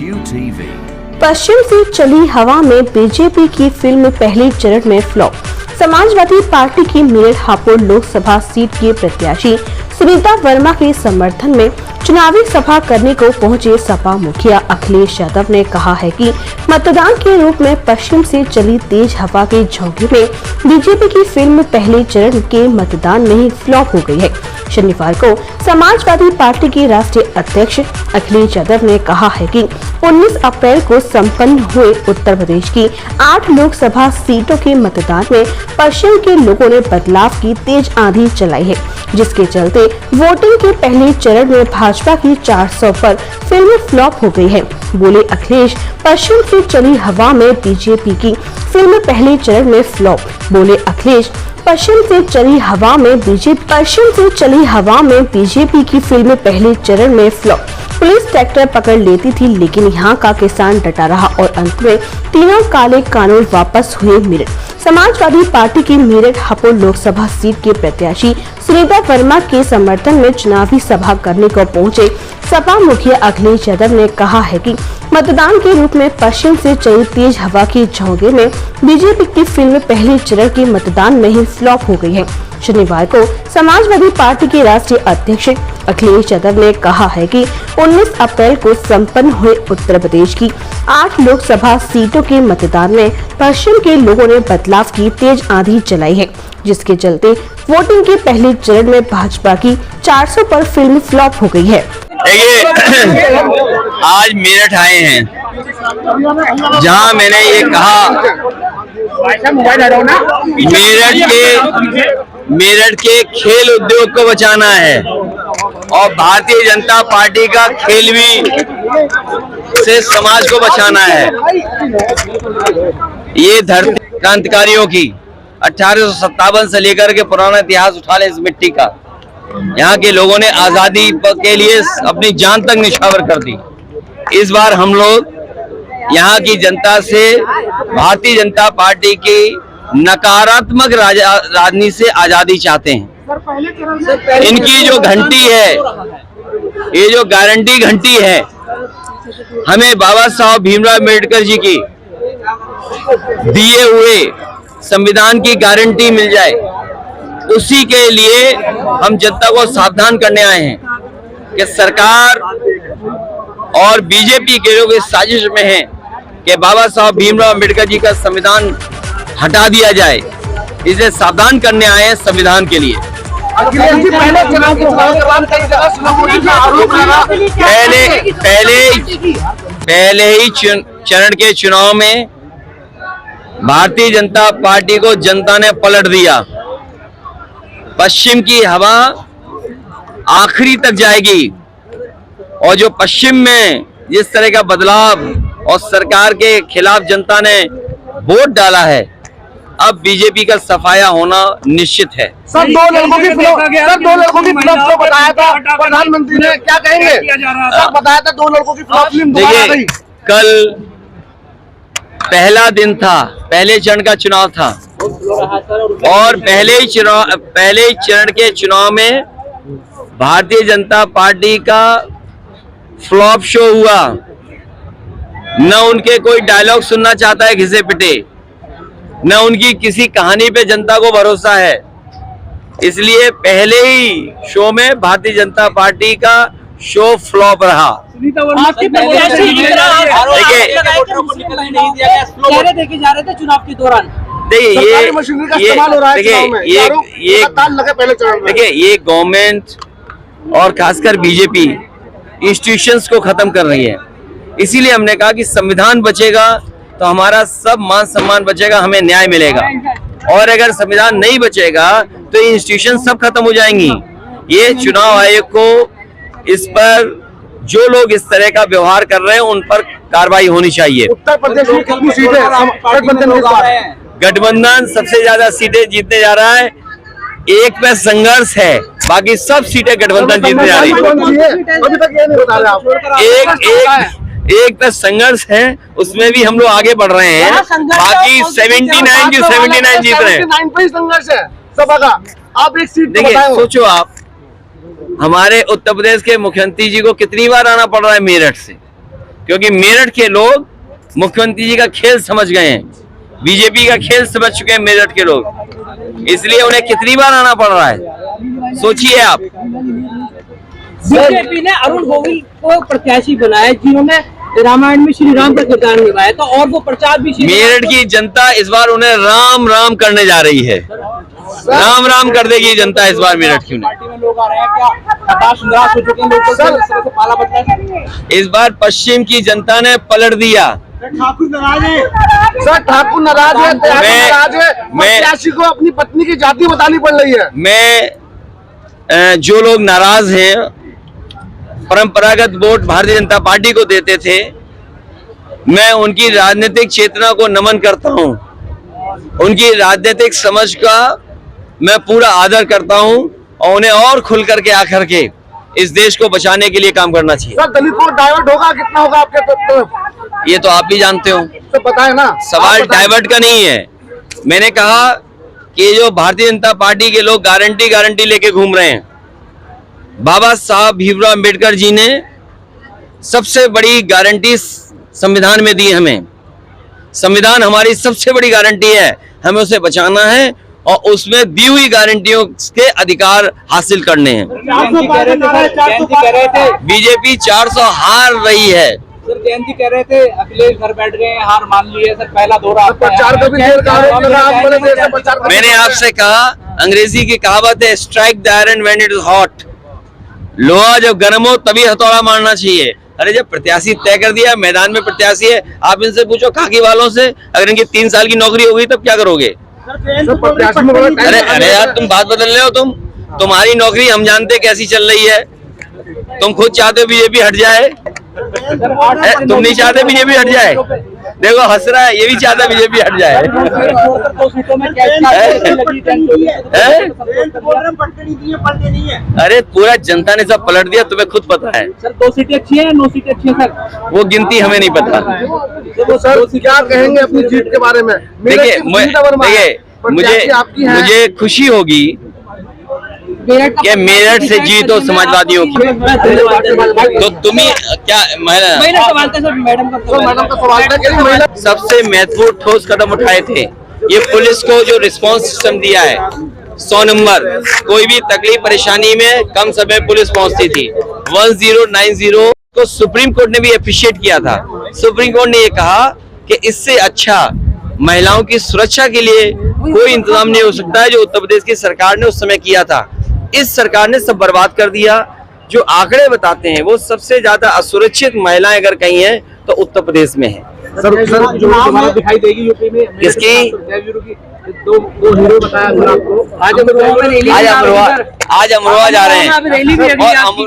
QTV। पश्चिम से चली हवा में बीजेपी की फिल्म पहले चरण में फ्लॉप। समाजवादी पार्टी की मेरठ हापुड़ लोकसभा सीट के प्रत्याशी सुनीता वर्मा के समर्थन में चुनावी सभा करने को पहुंचे सपा मुखिया अखिलेश यादव ने कहा है कि मतदान के रूप में पश्चिम से चली तेज हवा के झोंके में बीजेपी की फिल्म पहले चरण के मतदान में ही फ्लॉप हो गई है। शनिवार को समाजवादी पार्टी के राष्ट्रीय अध्यक्ष अखिलेश यादव ने कहा है कि 19 अप्रैल को संपन्न हुए उत्तर प्रदेश की 8 लोकसभा सीटों के मतदान में पश्चिम के लोगों ने बदलाव की तेज आंधी चलाई है, जिसके चलते वोटिंग के पहले चरण में भाजपा की 400 पर फिल्म फ्लॉप हो गई है। बोले अखिलेश, पश्चिम से चली हवा में बीजेपी की फिल्म पहले चरण में फ्लॉप। बोले अखिलेश, पश्चिम से चली हवा में बीजेपी की फिल्म पहले चरण में फ्लॉप। पुलिस ट्रैक्टर पकड़ लेती थी, लेकिन यहाँ का किसान डटा रहा और अंत में तीनों काले कानून वापस हुए मेरठ। समाजवादी पार्टी की मेरठ हापुड़ लोकसभा सीट के प्रत्याशी सुनीता वर्मा के समर्थन में चुनावी सभा करने को पहुंचे सपा मुखिया अखिलेश यादव ने कहा है कि मतदान के रूप में पश्चिम से चली तेज हवा के झोंके में बीजेपी की फिल्म पहले चरण के मतदान में ही फ्लॉप हो गई है। शनिवार को समाजवादी पार्टी के राष्ट्रीय अध्यक्ष अखिलेश यादव ने कहा है कि 19 अप्रैल को संपन्न हुए उत्तर प्रदेश की 8 लोकसभा सीटों के मतदान में पश्चिम के लोगों ने बदलाव की तेज आंधी चलाई है, जिसके चलते वोटिंग के पहले चरण में भाजपा की 400 पर फिल्म फ्लॉप हो गई है। आज मेरठ आए हैं, जहां मैंने ये कहा मेरठ के खेल उद्योग को बचाना है और भारतीय जनता पार्टी का खेल भी से समाज को बचाना है। ये धरती क्रांतिकारियों की 1857 से लेकर के पुराना इतिहास उठा ले इस मिट्टी का। यहाँ के लोगों ने आजादी के लिए अपनी जान तक निछावर कर दी। इस बार हम लोग यहाँ की जनता से भारतीय जनता पार्टी की नकारात्मक राजनीति से आजादी चाहते हैं। इनकी जो घंटी है, ये जो गारंटी घंटी है, हमें बाबा साहब भीमराव अम्बेडकर जी की दिए हुए संविधान की गारंटी मिल जाए, उसी के लिए हम जनता को सावधान करने आए हैं कि सरकार और बीजेपी के लोग इस साजिश में हैं कि बाबा साहब भीमराव अम्बेडकर जी का संविधान हटा दिया जाए। इसे सावधान करने आए हैं संविधान के लिए। पहले ही चरण के चुनाव में भारतीय जनता पार्टी को जनता ने पलट दिया। पश्चिम की हवा आखिरी तक जाएगी और जो पश्चिम में जिस तरह का बदलाव और सरकार के खिलाफ जनता ने वोट डाला है, अब बीजेपी का सफाया होना निश्चित है। सर, दो लड़कों की फ्लॉप को बताया था प्रधानमंत्री ने, क्या कहेंगे? सर, बताया था 2 लड़कों की फ्लॉप फिल्म दोबारा गई। कल पहला दिन था, पहले चरण का चुनाव था और पहले चरण के चुनाव में भारतीय जनता पार्टी का फ्लॉप शो हुआ। न उनके कोई डायलॉग सुनना चाहता है घिसे पिटे, न उनकी किसी कहानी पे जनता को भरोसा है। इसलिए पहले ही शो में भारतीय जनता पार्टी का शो फ्लॉप रहा। देखे जा रहे थे चुनाव के दौरान। देखिए, ये गवर्नमेंट और खासकर बीजेपी इंस्टीट्यूशंस को खत्म कर रही है। इसीलिए हमने कहा कि संविधान बचेगा तो हमारा सब मान सम्मान बचेगा, हमें न्याय मिलेगा। और अगर संविधान नहीं बचेगा तो ये इंस्टीट्यूशन सब खत्म हो जाएंगी। ये चुनाव आयोग को इस पर जो लोग इस तरह का व्यवहार कर रहे हैं उन पर कार्रवाई होनी चाहिए। उत्तर प्रदेश में कितनी सीटें गठबंधन सबसे ज्यादा सीटें जीतने जा रहा है। एक पे संघर्ष है, बाकी सब सीटें गठबंधन जीतने जा रही है। एक पे संघर्ष है, उसमें भी हम लोग आगे बढ़ रहे हैं। बाकी 79 की 79 जीत रहे हैं। संघर्ष है सभा का। आप एक सीट देखिए, सोचो आप, हमारे उत्तर प्रदेश के मुख्यमंत्री जी को कितनी बार आना पड़ रहा है मेरठ से। क्योंकि मेरठ के लोग मुख्यमंत्री जी का खेल समझ गए हैं, बीजेपी का खेल समझ चुके हैं मेरठ के लोग, इसलिए उन्हें कितनी बार आना पड़ रहा है, सोचिए आप। बीजेपी ने अरुण गोविल को प्रत्याशी बनाया जिन्होंने रामायण में श्री राम का किरदार निभाया था, और वो प्रचार भी मेरठ की जनता इस बार उन्हें राम राम करने जा रही है, राम राम कर देगी जनता इस बार मेरठ की। पार्टी में लोग आ रहे हैं, क्या हताश निराश हो चुके हैं लोग, इस तरह से पाला बदला है? इस बार पश्चिम की जनता ने पलट दिया। ठाकुर नाराज है सर, ठाकुर नाराज है, प्रत्याशी को अपनी पत्नी की जाति बतानी पड़ रही है। मैं जो लोग नाराज हैं, परंपरागत वोट भारतीय जनता पार्टी को देते थे, मैं उनकी राजनीतिक चेतना को नमन करता हूं, उनकी राजनीतिक समझ का मैं पूरा आदर करता हूं और उन्हें और खुल करके आकर के इस देश को बचाने के लिए काम करना चाहिए। सर दलित वोट डाइवर्ट होगा, कितना होगा आपके तरफ? ये तो आप भी जानते हो, तो पता है ना। सवाल डाइवर्ट का नहीं है। मैंने कहा कि जो भारतीय जनता पार्टी के लोग गारंटी लेके घूम रहे हैं, बाबा साहब भीमराव अम्बेडकर जी ने सबसे बड़ी गारंटी संविधान में दी हमें। संविधान हमारी सबसे बड़ी गारंटी है, हमें उसे बचाना है और उसमें दी हुई गारंटियों के अधिकार हासिल करने हैं। बीजेपी 400 हार रही है। सर जयंत जी कह रहे थे अखिलेश घर बैठ गए, हार मान ली है। सर पहला दौरा प्रचार का भी देर मैंने आपसे कहा, अंग्रेजी की कहावत है, strike the iron when it is hot. लोहा जब गर्म हो तभी हथौड़ा मारना चाहिए। अरे जब प्रत्याशी तय कर दिया, मैदान में प्रत्याशी है, आप इनसे पूछो खाकी वालों से, अगर इनकी 3 साल की नौकरी हो गई तब क्या करोगे? अरे यार तुम बात बदल रहे हो, तुम्हारी नौकरी हम जानते कैसी चल रही है। तुम खुद चाहते हो बीजेपी हट जाए, तुम नहीं चाहते बीजेपी हट जाए? देखो हंस रहा है, ये भी चाहता है बीजेपी हट जाए। अरे पूरा जनता ने सब पलट दिया, तुम्हें खुद पता है। सर 2 सीटें अच्छी हैं, 9 सीटें अच्छी हैं सर? वो गिनती हमें नहीं पता। तो सर क्या कहेंगे अपनी जीत के बारे में? देखिए मुझे खुशी होगी कि मेरठ से जीत हो समाजवादियों की। तो तुम्हें क्या सवाल था सर, मैडम का सवाल था कि महिला सबसे महत्वपूर्ण ठोस कदम उठाए थे, ये पुलिस को जो रिस्पांस सिस्टम दिया है 100 नंबर, कोई भी तकलीफ परेशानी में कम समय पुलिस पहुंचती थी। 1090 को सुप्रीम कोर्ट ने भी अप्रिशिएट किया था। सुप्रीम कोर्ट ने ये कहा कि इससे अच्छा महिलाओं की सुरक्षा के लिए कोई इंतजाम नहीं हो सकता है जो उत्तर प्रदेश की सरकार ने उस समय किया था। इस सरकार ने सब बर्बाद कर दिया। जो आंकड़े बताते हैं वो सबसे ज्यादा असुरक्षित महिलाएं अगर कहीं हैं तो उत्तर प्रदेश में है। सर जो दिखाई देगी यूपी में किसकी? दो हीरो बताया आपको। आज अमरोहा आज अमरोहा जा रहे हैं।